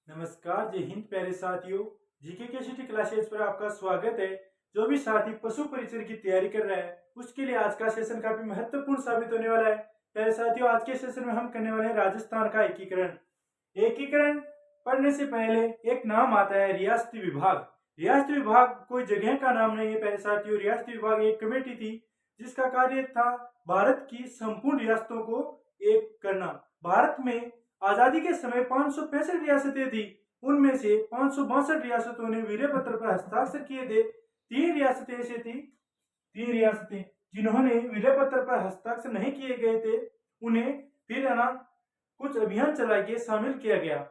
नमस्कार, जय हिंद प्यारे साथियों। जीके के सिटी क्लासेस पर आपका स्वागत है। जो भी साथी पशु परिचय की तैयारी कर रहा है उसके लिए आज का सेशन काफी महत्वपूर्ण साबित होने वाला है। प्यारे साथियों, आज के सेशन में हम करने वाले हैं राजस्थान का एकीकरण। एकीकरण पढ़ने से पहले एक नाम आता है रियासती विभाग। रियासती विभाग कोई जगह का नाम नहीं है प्यारे साथियों। रियासती विभाग एक कमेटी थी जिसका कार्य था भारत की संपूर्ण रियासतों को एक करना। भारत में आजादी के समय 565 रियासतें थी। उनमें से 562 रियासतों ने विलय पत्र पर हस्ताक्षर किए थे। तीन रियासतें ऐसी थी, तीन रियासतें जिन्होंने विलय पत्र पर हस्ताक्षर नहीं किए गए थे, उन्हें फिर कुछ अभियान चला के शामिल किया गया।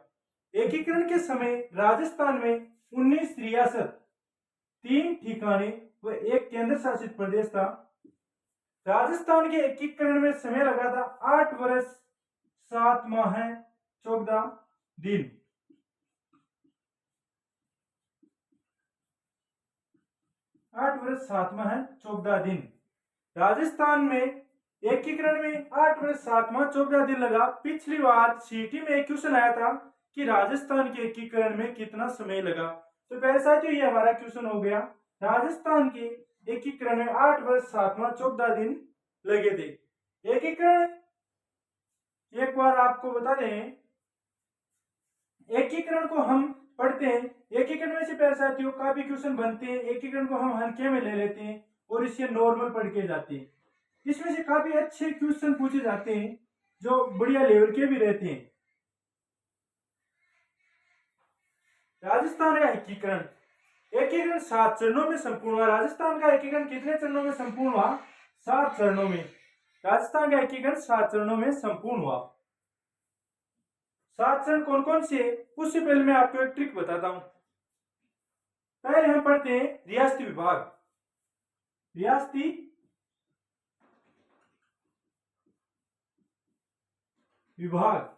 एकीकरण के समय राजस्थान में 19 रियासत, 3 ठिकाने व एक केंद्र शासित प्रदेश था। राजस्थान के एकीकरण में समय लगा था 8 वर्ष 7 माह 14 दिन। 8 वर्ष 7 माह 14 दिन। राजस्थान में एकीकरण में 8 वर्ष 7 माह 14 दिन लगा। पिछली बार सीटी में क्वेश्चन आया था कि राजस्थान के एकीकरण में कितना समय लगा। तो पहले साथियों ये हमारा क्वेश्चन हो गया। राजस्थान के एकीकरण में 8 वर्ष 7 माह 14 दिन लगे थे। एकीकरण एक बार आपको बता दें, एकीकरण को हम पढ़ते हैं। एकीकरण में से पहले साथियों काफी क्वेश्चन बनते हैं। एकीकरण को हम हल्के में ले लेते हैं और इसे नॉर्मल पढ़ के जाते हैं। इसमें से काफी अच्छे क्वेश्चन पूछे जाते हैं जो बढ़िया लेवल के भी रहते हैं। राजस्थान का एकीकरण 7 चरणों में संपूर्ण हुआ। राजस्थान का एकीकरण कितने चरणों में संपूर्ण हुआ? 7 चरणों में। राजस्थान का एकीकरण 7 चरणों में संपूर्ण हुआ। 7 चरण कौन कौन से? उससे पहले मैं आपको एक ट्रिक बताता हूं। पहले हम पढ़ते हैं रियासती विभाग। रियासती विभाग,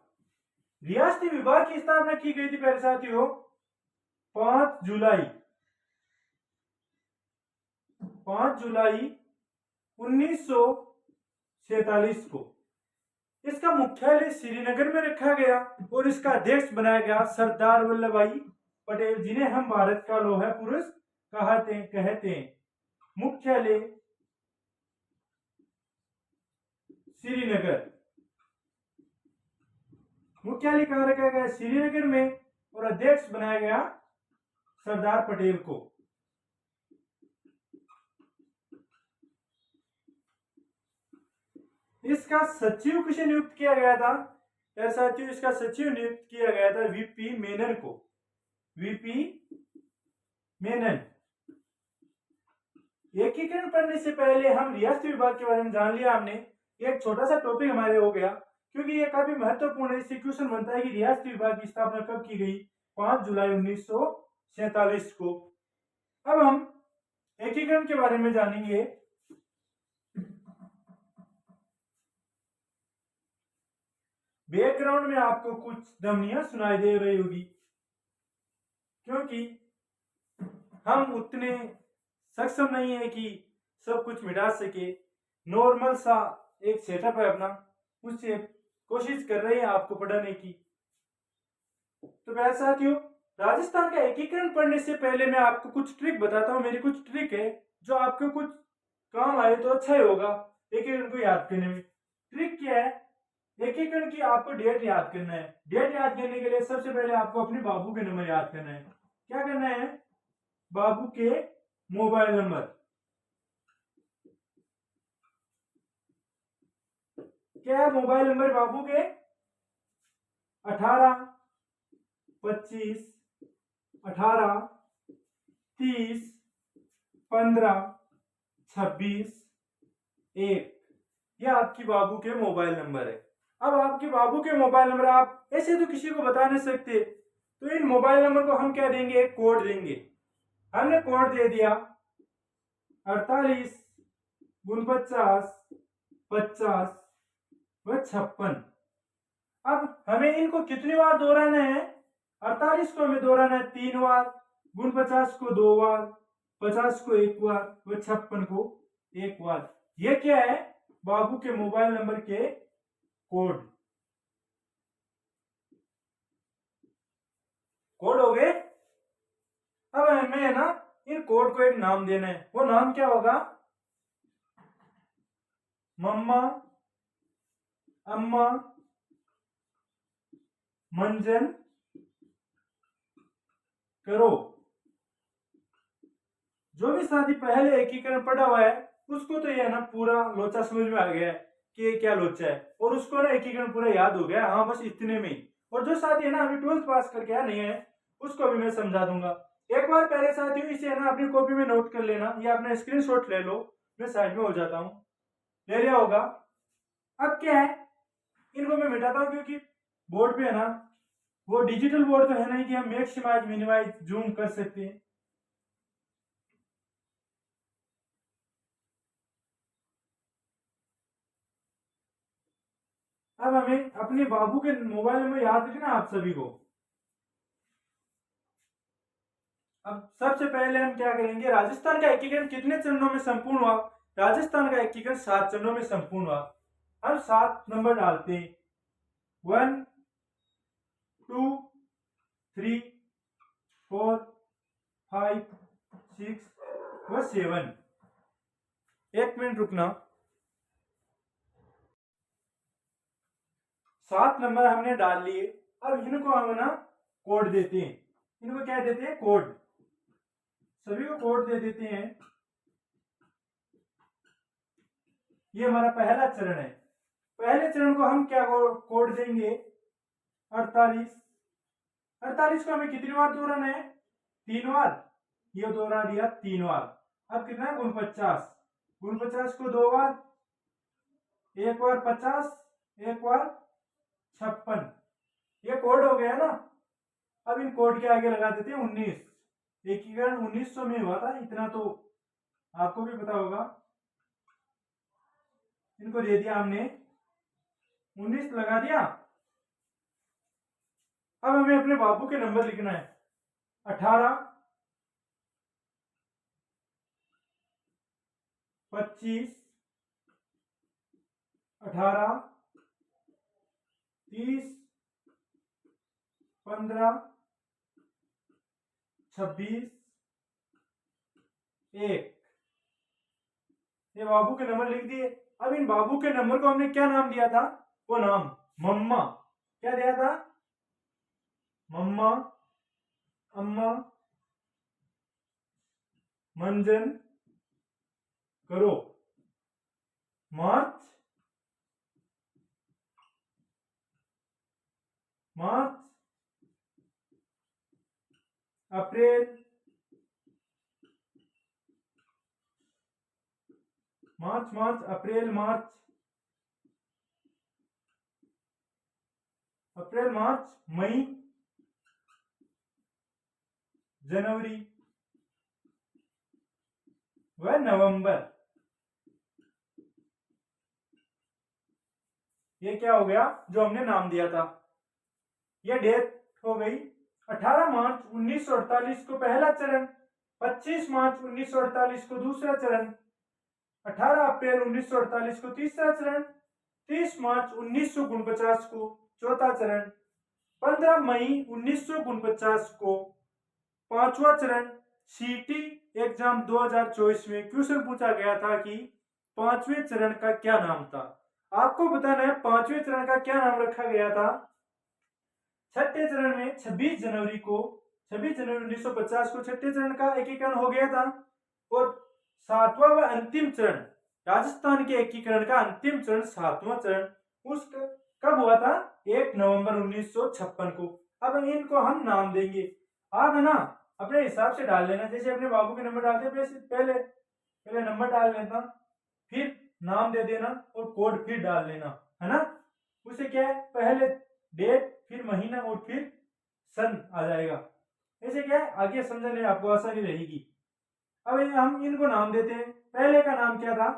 रियासती विभाग की स्थापना की गई थी पहले साथियों 5 जुलाई 1947 को। इसका मुख्यालय श्रीनगर में रखा गया और इसका अध्यक्ष बनाया गया सरदार वल्लभ भाई पटेल, जिन्हें हम भारत का लौह पुरुष कहते हैं। मुख्यालय श्रीनगर, मुख्यालय कहां रखा गया? श्रीनगर में, और अध्यक्ष बनाया गया सरदार पटेल को। इसका सचिव किसे नियुक्त किया गया था? साथियों इसका सचिव नियुक्त किया गया था वीपी मेनन को। वीपी मेनन। एकीकरण पढ़ने से पहले हम रियासती विभाग के बारे में जान लिया हमने। एक छोटा सा टॉपिक हमारे हो गया क्योंकि ये काफी महत्वपूर्ण है। इससे क्वेश्चन बनता है कि रियासती विभाग की स्थापना कब की गई? 5 जुलाई 1947 को। अब हम एकीकरण के बारे में जानेंगे। बैकग्राउंड में आपको कुछ ध्वनियां सुनाई दे रही होगी क्योंकि हम उतने सक्षम नहीं है कि सब कुछ मिटा सके। नॉर्मल सा एक सेटअप है अपना, उससे कोशिश कर रहे हैं आपको पढ़ाने की। तो वैसे साथियों, राजस्थान का एकीकरण पढ़ने से पहले मैं आपको कुछ ट्रिक बताता हूँ। मेरी कुछ ट्रिक है जो आपको कुछ काम आए तो अच्छा ही होगा एकीकरण को याद करने में। ट्रिक क्या है? एकीकरण की आपको डेट याद करना है। डेट याद करने के लिए सबसे पहले आपको अपने बाबू के नंबर याद करना है। क्या करना है? बाबू के मोबाइल नंबर। क्या है मोबाइल नंबर बाबू के? 18 25 18 30 15 26 1। यह आपकी बाबू के मोबाइल नंबर है। अब आपके बाबू के मोबाइल नंबर आप ऐसे तो किसी को बता नहीं सकते, तो इन मोबाइल नंबर को हम क्या देंगे? एक कोड देंगे। हमने कोड दे दिया 48 49 50 व 56। अब हमें इनको कितनी बार दोहराना है? 48 को हमें दोहराना है 3 बार, 49 को 2 बार, 50 को 1 बार व 56 को 1 बार। ये क्या है? बाबू के मोबाइल नंबर के कोड। कोड हो गए। अब हमें ना इन कोड को एक नाम देना है। वो नाम क्या होगा? मम्मा, अम्मा, मंजन करो। जो भी साथी पहले एकीकरण पढ़ा हुआ है उसको तो ये ना पूरा लोचा समझ में आ गया है कि ये क्या लोचा है, और उसको ना एकीकरण पूरा याद हो गया। हाँ, बस इतने में ही। और जो साथी है ना अभी 12th पास करके आया नहीं है उसको भी मैं समझा दूंगा। एक बार पहले साथियों इसे है ना अपनी कॉपी में नोट कर लेना या अपना स्क्रीनशॉट ले लो। मैं साइड में हो जाता हूँ, ले लिया होगा। अब क्या है, इनको मैं मिटाता हूँ क्योंकि बोर्ड पे है ना वो डिजिटल बोर्ड तो है नहीं कि हम मैक्सिमाइज मिनिमाइज जूम कर सकते हैं। अब हमें अपने बाबू के मोबाइल में याद रखना आप सभी को। अब सबसे पहले हम क्या करेंगे, राजस्थान का एकीकरण कितने चरणों में संपूर्ण हुआ? राजस्थान का एकीकरण 7 चरणों में संपूर्ण हुआ। हम 7 नंबर डालते हैं, 1 2 3 4 5 6 व 7। एक मिनट रुकना। 7 नंबर हमने डाल लिए। अब इनको हम ना कोड देते हैं। इनको क्या देते हैं? कोड। सभी को कोड दे देते हैं। ये हमारा पहला चरण है। पहले चरण को हम क्या कोड देंगे? 48। 48 को हमें कितनी बार दोहराना है? 3 बार। ये दोहरा दिया 3 बार। अब कितना है? 49। 49 को 2 बार, एक बार 50, एक बार 56। ये कोड हो गया ना। अब इन कोड के आगे लगा देते हैं 19। एकीकरण 1900 में हुआ था, इतना तो आपको भी पता होगा। इनको दे दिया हमने 19 लगा दिया। अब हमें अपने बाबू के नंबर लिखना है। 18, 25, 18, 30, 15, 26, 1। ये बाबू के नंबर लिख दिए। अब इन बाबू के नंबर को हमने क्या नाम दिया था? वो नाम मम्मा। क्या दिया था? मम्मा, अम्मा, मंजन करो। मार्च, मार्च, अप्रैल, मार्च, मार्च, अप्रैल, मार्च, अप्रैल, मार्च, मई, जनवरी व नवंबर। ये क्या हो गया? जो हमने नाम दिया था। ये डेट हो गई। 18 मार्च 1948 को पहला चरण, 25 मार्च 1948 को दूसरा चरण, 18 अप्रैल 1948 को तीसरा चरण, 30 मार्च 1949 को चौथा चरण, 15 मई 1949 को पांचवा चरण। सीटी एग्जाम 2024 में क्वेश्चन पूछा गया था कि पांचवें चरण का क्या नाम था। आपको बताना है पांचवें चरण का क्या नाम रखा गया था। छठे चरण में 26 जनवरी 1950 को छठे चरण का एकीकरण हो गया था। और सातवां व अंतिम चरण, राजस्थान के एकीकरण का अंतिम चरण, सातवां चरण, उस कब हुआ था? 1 नवंबर 1956 को। अब इनको हम नाम देंगे। आप है ना अपने हिसाब से डाल लेना, जैसे अपने बाबू के नंबर डालते वैसे पहले पहले नंबर डाल लेना, फिर नाम दे देना और कोड फिर डाल लेना, है ना। उसे क्या है, पहले डेट, फिर महीना और फिर सन आ जाएगा। ऐसे क्या है आगे समझने में आपको आसानी रहेगी। अब हम इनको नाम देते हैं। पहले का नाम क्या था?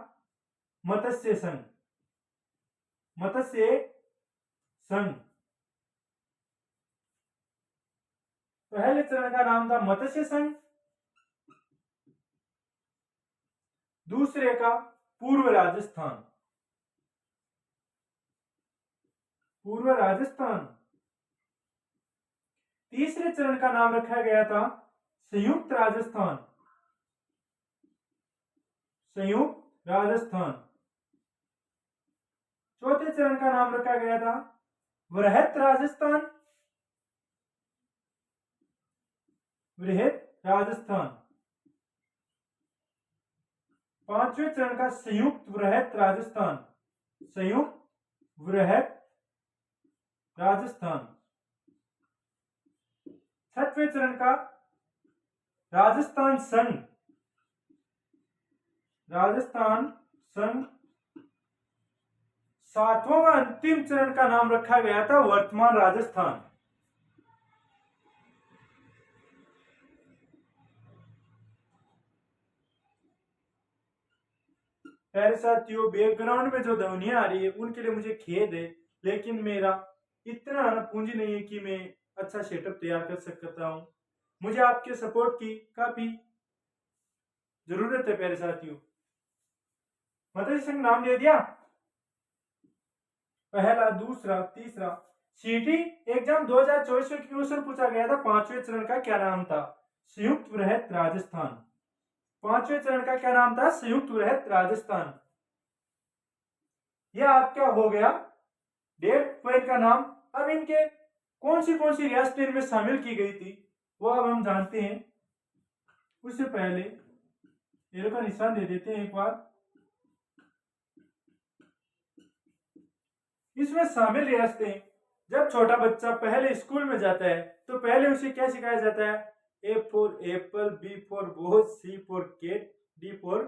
मत्स्य संघ। मत्स्य संघ। पहले चरण का नाम था मत्स्य संघ। दूसरे का पूर्व राजस्थान। पूर्व राजस्थान। तीसरे चरण का नाम रखा गया था संयुक्त राजस्थान। संयुक्त राजस्थान। चौथे चरण का नाम रखा गया था वृहत राजस्थान। वृहत राजस्थान। पांचवें चरण का संयुक्त वृहत राजस्थान। संयुक्त वृहत राजस्थान। छठवें चरण का राजस्थान संघ। राजस्थान संघ। सातवां व अंतिम चरण का नाम रखा गया था वर्तमान राजस्थान। प्यारे साथियों, बैकग्राउंड में जो ध्वनियां आ रही है उनके लिए मुझे खेद है, लेकिन मेरा इतना पूंजी नहीं है कि मैं अच्छा सेटअप तैयार कर सकता हूं। मुझे आपके सपोर्ट की काफी जरूरत है प्यारे साथियों। माता जी संघ नाम दे दिया, पहला, दूसरा, तीसरा। सीटी एग्जाम 2024 में क्वेश्चन पूछा गया था, पांचवें चरण का क्या नाम था? संयुक्त वृहत राजस्थान। पांचवें चरण का क्या नाम था? संयुक्त वृहत राजस्थान। यह आपका हो गया डेट फाइल का नाम। अब इनके कौन सी रियासतें इनमें शामिल की गई थी वो अब हम जानते हैं। उससे पहले एरो का निशान दे देते हैं एक बार। इसमें शामिल रियासतें, जब छोटा बच्चा पहले स्कूल में जाता है तो पहले उसे क्या सिखाया जाता है? A for apple, B for boy, C for cat, D for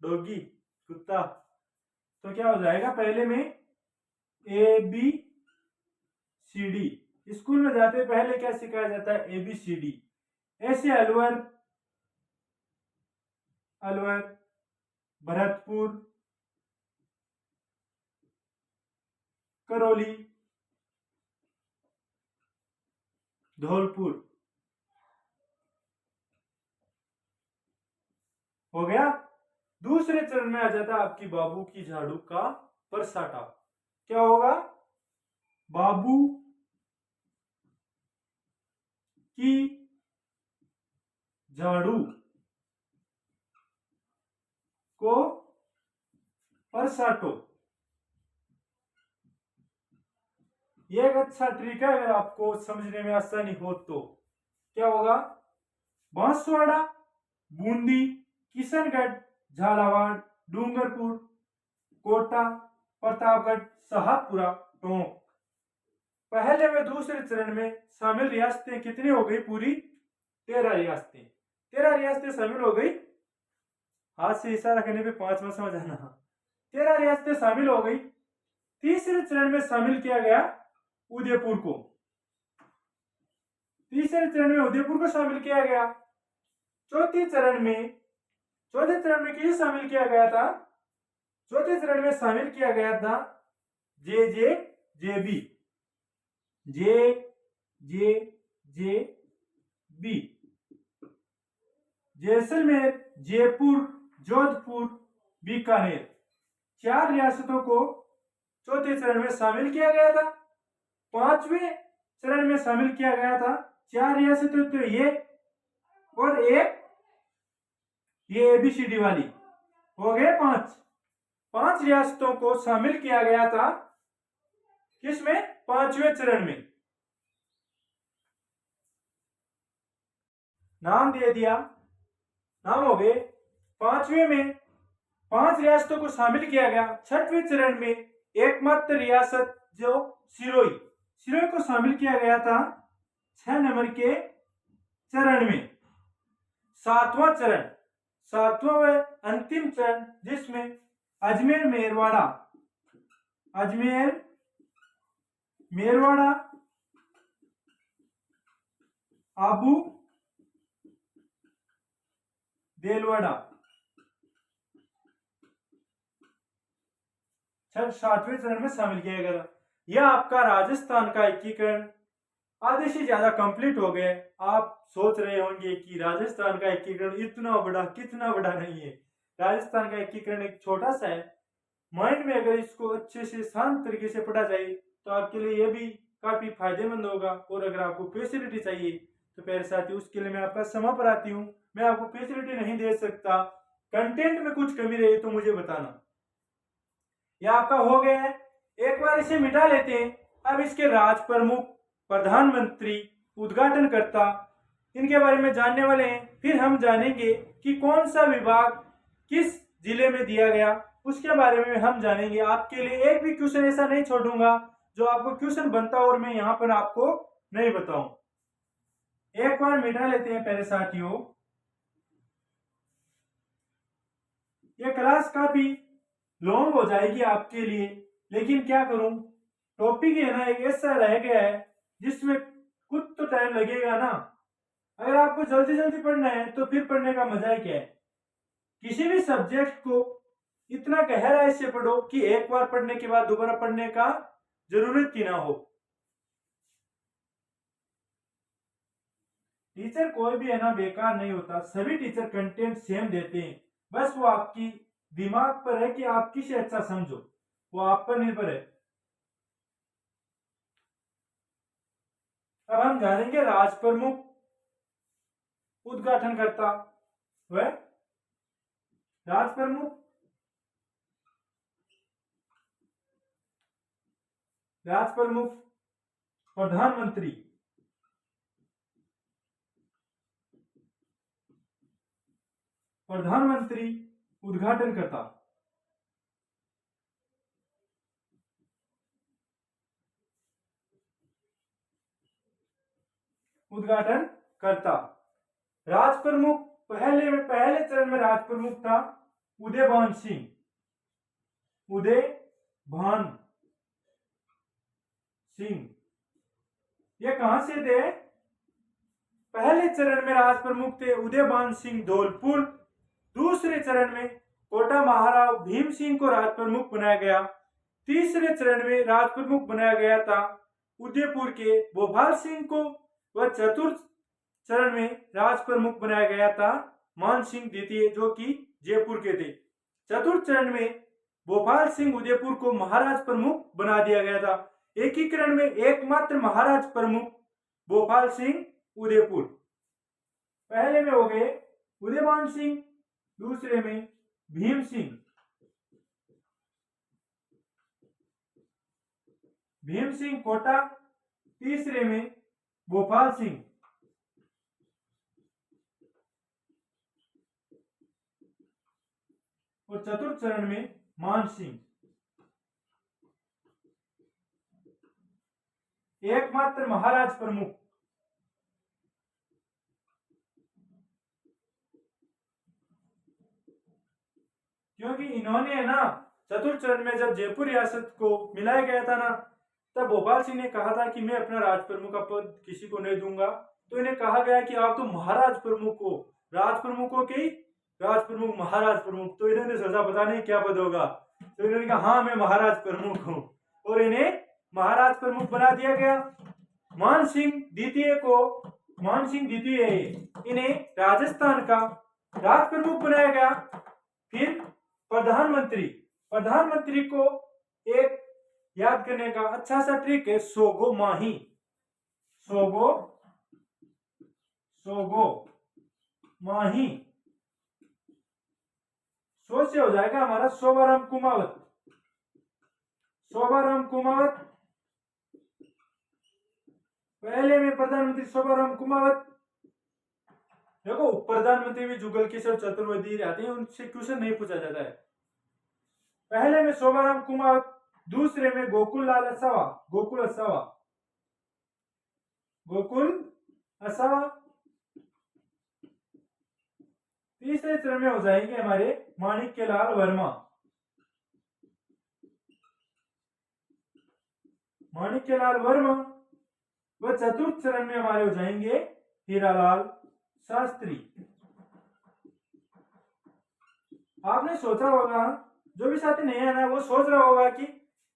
doggy, कुत्ता। तो क्या हो जाएगा? पहले में A B C D. School में जाते पहले क्या सिखाया जाता है? A B C D. ऐसे अलवर, अलवर, भरतपुर, करौली, धौलपुर। हो गया। दूसरे चरण में आ जाता है आपकी बाबू की झाड़ू का परसाटा। क्या होगा? बाबू की झाड़ू को परसाटो। यह एक अच्छा ट्रिक है अगर आपको समझने में आसानी हो तो। क्या होगा? बांसवाड़ा, बूंदी, किशनगढ़, झालावाड़, डूंगरपुर, कोटा, प्रतापगढ़, शाहपुरा, टोंक। पहले व दूसरे चरण में शामिल रियासतें कितनी हो गई? पूरी 13 रियासतें। 13 रियासतें शामिल हो गई। हाथ से इशारा करने पे 5 में समझ आना। 13 रियासतें शामिल हो गई। तीसरे चरण में शामिल किया गया उदयपुर को। तीसरे चरण में उदयपुर को शामिल किया गया। चौथे चरण में किसे शामिल किया गया था? चौथे चरण में शामिल किया गया था जे बी। जैसलमेर, जयपुर, जोधपुर, बीकानेर। 4 रियासतों को चौथे चरण में शामिल किया गया था। पांचवें चरण में शामिल किया गया था 4 रियासतें, तो ये और एक ये एबीसीडी वाली। हो गए 5 रियासतों को शामिल किया गया था। किसमें? 5वें चरण में। नाम दे दिया, नाम हो गए। 5वें में 5 रियासतों को शामिल किया गया। 6वें चरण में एकमात्र रियासत जो सिरोही को शामिल किया गया था 6 नंबर के चरण में। 7वां चरण, 7वां व अंतिम चरण, जिसमें अजमेर, मेरवाड़ा, आबू, देलवाड़ा। 7वें चरण में शामिल किया गया। यह आपका राजस्थान का एकीकरण आधे से ज्यादा कंप्लीट हो गए। आप सोच रहे होंगे कि राजस्थान का एकीकरण इतना बड़ा, कितना बड़ा नहीं है। राजस्थान का एकीकरण एक छोटा सा है। माइंड में अगर इसको अच्छे से शांत तरीके से पढ़ा जाए तो आपके लिए यह भी काफी फायदेमंद होगा। और अगर आपको फैसिलिटी चाहिए तो प्यारे साथियों उसके लिए मैं आपका समाप्रार्थी हूँ, मैं आपको फैसिलिटी नहीं दे सकता। कंटेंट में कुछ कमी रही तो मुझे बताना। यह आपका हो गया है, एक बार इसे मिटा लेते हैं। अब इसके राज प्रमुख, प्रधानमंत्री, उद्घाटनकर्ता, इनके बारे में जानने वाले हैं। फिर हम जानेंगे कि कौन सा विभाग किस जिले में दिया गया, उसके बारे में हम जानेंगे। आपके लिए एक भी क्वेश्चन ऐसा नहीं छोड़ूंगा जो आपको क्वेश्चन बनता और मैं यहाँ पर आपको नहीं बताऊं। एक बार मिटा लेते हैं प्यारे साथियों। ये क्लास काफी लॉन्ग हो जाएगी आपके लिए, लेकिन क्या करूं, टॉपिक है ना एक ऐसा रह गया है जिसमें कुछ तो टाइम लगेगा ना। अगर आपको जल्दी जल्दी पढ़ना है तो फिर पढ़ने का मजा ही क्या है। किसी भी सब्जेक्ट को इतना गहराई से पढ़ो कि एक बार पढ़ने के बाद दोबारा पढ़ने का जरूरत ही ना हो। टीचर कोई भी है ना बेकार नहीं होता, सभी टीचर कंटेंट सेम देते हैं। बस वो आपकी दिमाग पर है कि आप किसे अच्छा समझो, वो आप पर निर्भर है। अब हम जानेंगे राज प्रमुख, उद्घाटनकर्ता व राज प्रमुख, राज प्रमुख, प्रधानमंत्री, प्रधानमंत्री, उद्घाटनकर्ता। उद्घाटन करता राज प्रमुख, पहले चरण में राज प्रमुख था उदयभान सिंह, उदयभान सिंह। ये कहां से थे? पहले चरण में राज प्रमुख थे उदयभान सिंह धौलपुर। दूसरे चरण में कोटा महाराव भीम सिंह को राज प्रमुख बनाया गया। तीसरे चरण में राज प्रमुख बनाया गया था उदयपुर के भोपाल सिंह को। वह चतुर्थ चरण में राज प्रमुख बनाया गया था मान सिंह द्वितीय, जो कि जयपुर के थे। चतुर्थ चरण में भोपाल सिंह उदयपुर को महाराज प्रमुख बना दिया गया था। एकीकरण में एकमात्र महाराज प्रमुख भोपाल सिंह उदयपुर। पहले में हो गए उदयभान सिंह, दूसरे में भीम सिंह, भीम सिंह कोटा, तीसरे में भोपाल सिंह, और चतुर्थ चरण में मान सिंह। एकमात्र महाराज प्रमुख, क्योंकि इन्होंने है ना चतुर्थ चरण में जब जयपुर रियासत को मिलाया गया था ना, तब भोपाल सिंह ने कहा था कि मैं अपना राज प्रमुख का पद किसी को नहीं दूंगा। तो इन्हें कहा गया कि आप तो महाराज प्रमुख हो, राज प्रमुखों के राज प्रमुख, महाराज प्रमुख। तो इन्होंने सोचा पता नहीं क्या पद होगा, तो इन्होंने कहा हाँ मैं महाराज प्रमुख हूँ, और इन्हें महाराज प्रमुख बना दिया गया। मान सिंह द्वितीय को, मान सिंह द्वितीय इन्हें राजस्थान का राज प्रमुख बनाया गया। फिर प्रधानमंत्री, प्रधानमंत्री को एक याद करने का अच्छा सा ट्रिक है, सोगो माही, सोगो, सोगो माही। सो से हो जाएगा हमारा शोभाराम कुमावत, शोभाराम कुमावत। पहले में प्रधानमंत्री शोभाराम कुमावत। देखो प्रधानमंत्री भी जुगल किशोर चतुर्वेदी रहते हैं, उनसे क्वेश्चन नहीं पूछा जाता है। पहले में शोभाराम कुमावत, दूसरे में गोकुल लाल असावा, गोकुल असावा, गोकुल असावा। तीसरे चरण में हो जाएंगे हमारे माणिक्यलाल वर्मा, माणिक्यलाल वर्मा। व चतुर्थ चरण में हमारे हो जाएंगे हीरालाल शास्त्री। आपने सोचा होगा, जो भी साथी नहीं है ना वो सोच रहा होगा कि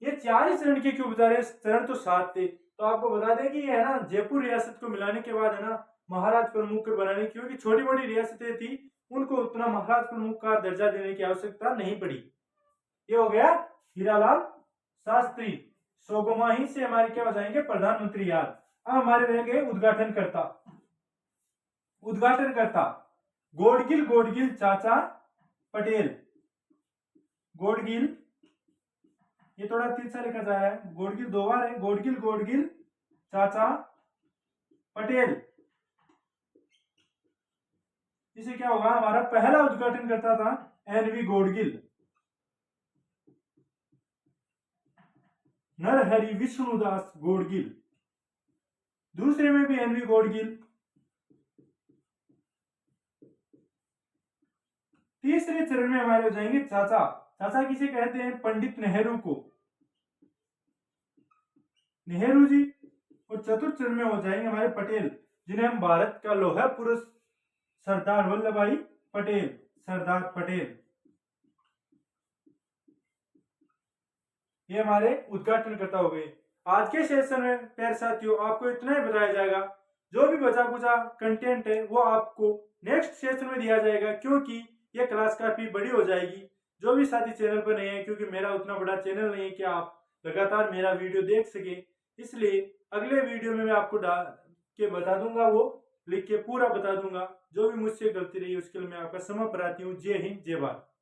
ये 4 ही चरण के क्यों बता रहे, चरण तो 7 थे। तो आपको बता दें कि ये है ना जयपुर रियासत को मिलाने के बाद है ना महाराज प्रमुख के बनाने, क्योंकि छोटी मोटी रियासतें थी उनको उतना महाराज प्रमुख का दर्जा देने की आवश्यकता नहीं पड़ी। ये हो गया हीरालाल शास्त्री। सोगोमाही से हमारे क्या हो जाएंगे, प्रधानमंत्री याद। अब हमारे रह गए उद्घाटनकर्ता। उद्घाटनकर्ता गोडगिल गोडगिल चाचा पटेल। गोडगिल, ये थोड़ा तीसरा लिखा जा रहा है, गोडगिल दो बार है, गोडगिल गोडगिल चाचा पटेल। इसे क्या होगा, हमारा पहला उद्घाटनकर्ता था एनवी गोडगिल। नरहरि विष्णुदास गोडगिल, दूसरे में भी एनवी गोडगिल। तीसरे चरण में हमारे हो जाएंगे चाचा। चाचा किसे कहते हैं, पंडित नेहरू को, नेहरू जी। और चतुर्थ चरण में हो जाएंगे हमारे पटेल, जिन्हें हम भारत का लौह पुरुष सरदार वल्लभ भाई पटेल, सरदार पटेल। ये हमारे उद्घाटनकर्ता हो गए। आज के सेशन में प्यारे साथियों आपको इतना ही बताया जाएगा। जो भी बचा कुचा कंटेंट है वो आपको नेक्स्ट सेशन में दिया जाएगा, क्योंकि ये क्लास काफी बड़ी हो जाएगी। जो भी साथी चैनल पर नहीं है, क्योंकि मेरा उतना बड़ा चैनल नहीं है कि आप लगातार मेरा वीडियो देख सके, इसलिए अगले वीडियो में मैं आपको डाल के बता दूंगा, वो लिख के पूरा बता दूंगा। जो भी मुझसे गलती रही उसके लिए मैं आपका क्षमा प्रार्थी हूँ। जय हिंद, जय भारत।